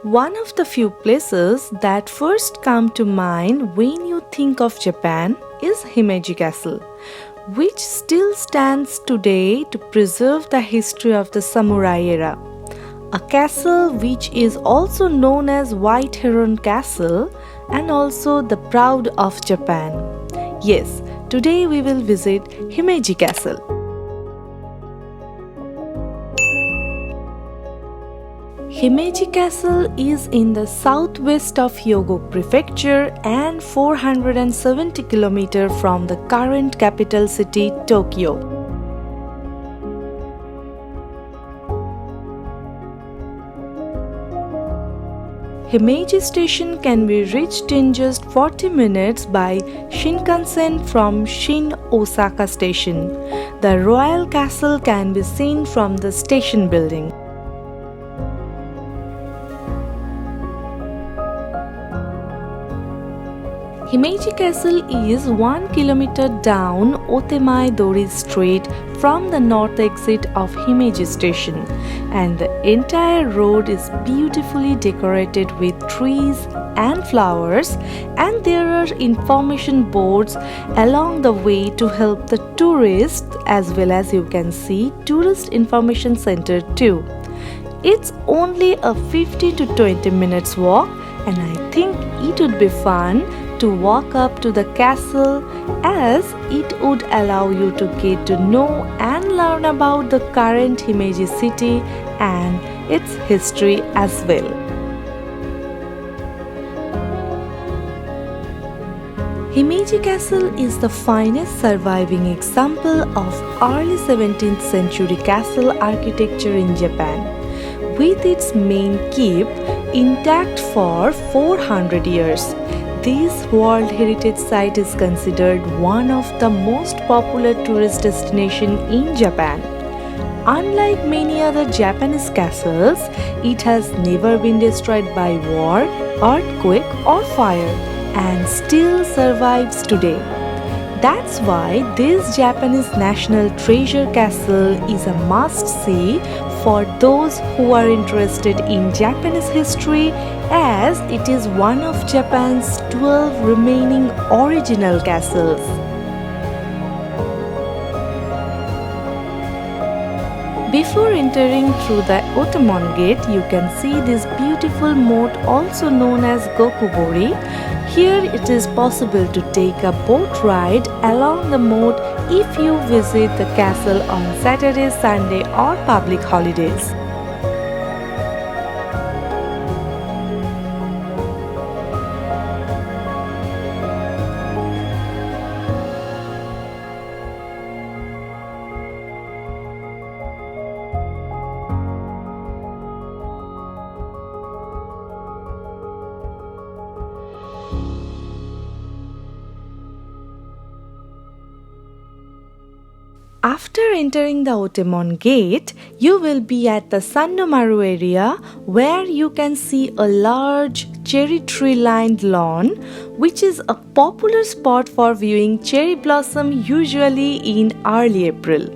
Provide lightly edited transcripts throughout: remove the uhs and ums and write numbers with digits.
One of the few places that first come to mind when you think of Japan is Himeji Castle, which still stands today to preserve the history of the samurai era. A castle which is also known as White Heron Castle and also the Proud of Japan. Yes, today we will visit Himeji Castle. Himeji Castle is in the southwest of Hyogo Prefecture and 470 km from the current capital city Tokyo. Himeji Station can be reached in just 40 minutes by Shinkansen from Shin Osaka Station. The Royal Castle can be seen from the station building. Himeji Castle is 1 kilometer down Otemae-dori Street from the north exit of Himeji Station, and the entire road is beautifully decorated with trees and flowers, and there are information boards along the way to help the tourists, as well as you can see tourist information center too. It's only a 15 to 20 minutes walk, and I think it would be fun to walk up to the castle, as it would allow you to get to know and learn about the current Himeji city and its history as well. Himeji Castle is the finest surviving example of early 17th century castle architecture in Japan, with its main keep intact for 400 years. This World Heritage Site is considered one of the most popular tourist destinations in Japan. Unlike many other Japanese castles, it has never been destroyed by war, earthquake or fire, and still survives today. That's why this Japanese national treasure castle is a must-see for those who are interested in Japanese history, as it is one of Japan's 12 remaining original castles. Before entering through the Otomon Gate, you can see this beautiful moat, also known as Gokubori. Here it is possible to take a boat ride along the moat if you visit the castle on Saturday, Sunday or public holidays. After entering the Otomon Gate, you will be at the Sandomaru area, where you can see a large cherry tree lined lawn, which is a popular spot for viewing cherry blossom, usually in early April.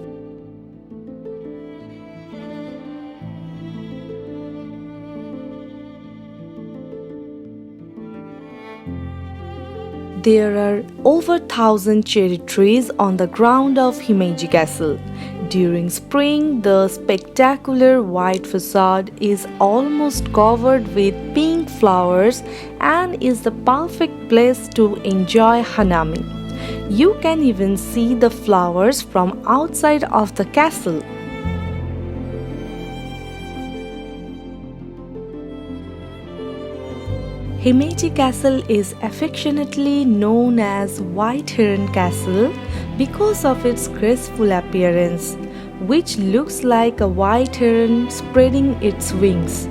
There are over 1,000 cherry trees on the ground of Himeji Castle. During spring, the spectacular white facade is almost covered with pink flowers and is the perfect place to enjoy hanami. You can even see the flowers from outside of the castle. Himeji Castle is affectionately known as White Heron Castle because of its graceful appearance, which looks like a white heron spreading its wings.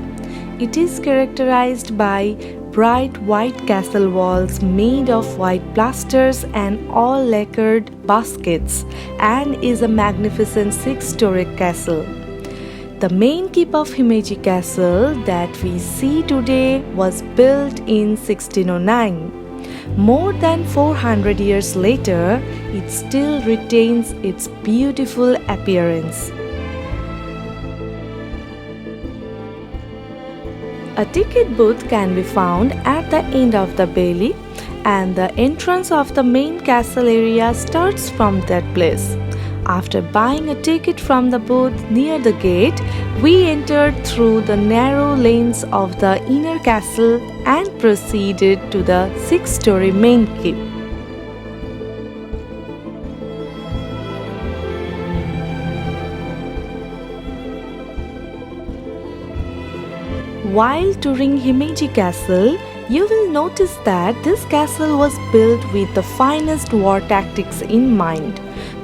It is characterized by bright white castle walls made of white plasters and all lacquered baskets, and is a magnificent 6-story castle. The main keep of Himeji Castle that we see today was built in 1609. More than 400 years later, it still retains its beautiful appearance. A ticket booth can be found at the end of the bailey, and the entrance of the main castle area starts from that place. After buying a ticket from the booth near the gate, we entered through the narrow lanes of the inner castle and proceeded to the 6-story main keep. While touring Himeji Castle, you will notice that this castle was built with the finest war tactics in mind.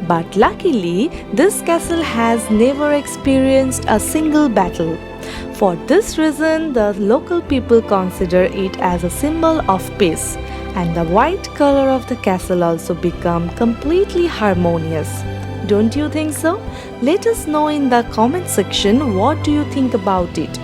But luckily, this castle has never experienced a single battle. For this reason, the local people consider it as a symbol of peace, and the white color of the castle also become completely harmonious. Don't you think so? Let us know in the comment section what do you think about it.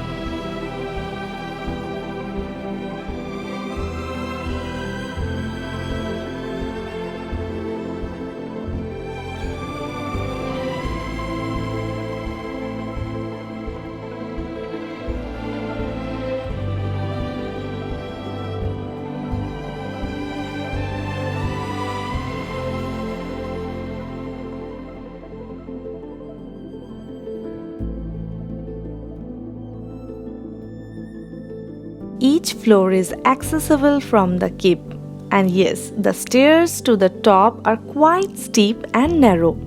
Each floor is accessible from the keep, and yes, the stairs to the top are quite steep and narrow.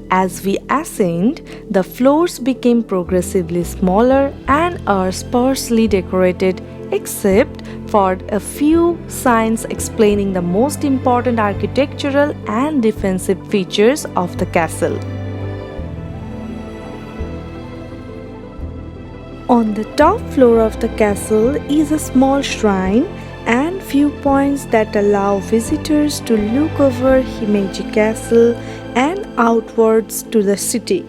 As we ascend, the floors became progressively smaller and are sparsely decorated except for a few signs explaining the most important architectural and defensive features of the castle. On the top floor of the castle is a small shrine and viewpoints that allow visitors to look over Himeji Castle and outwards to the city.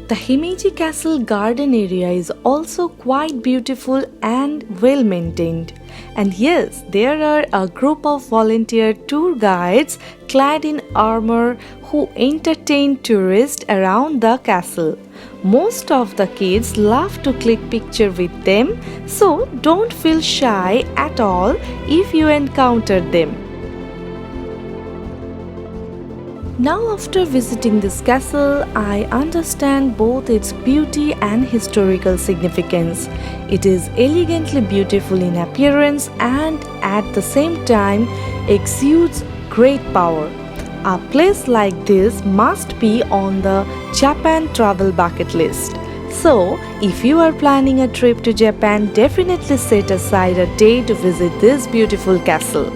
The Himeji Castle garden area is also quite beautiful and well maintained. And yes, there are a group of volunteer tour guides clad in armor who entertain tourists around the castle. Most of the kids love to click picture with them, so don't feel shy at all if you encounter them. Now after visiting this castle, I understand both its beauty and historical significance. It is elegantly beautiful in appearance and at the same time exudes great power. A place like this must be on the Japan travel bucket list. So, if you are planning a trip to Japan, definitely set aside a day to visit this beautiful castle.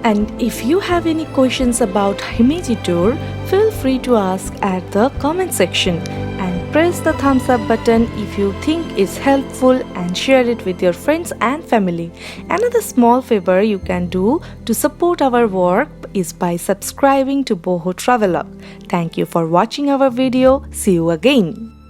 And if you have any questions about Himeji tour, feel free to ask at the comment section and press the thumbs up button if you think it's helpful and share it with your friends and family. Another small favor you can do to support our work is by subscribing to Boho Travelog. Thank you for watching our video. See you again.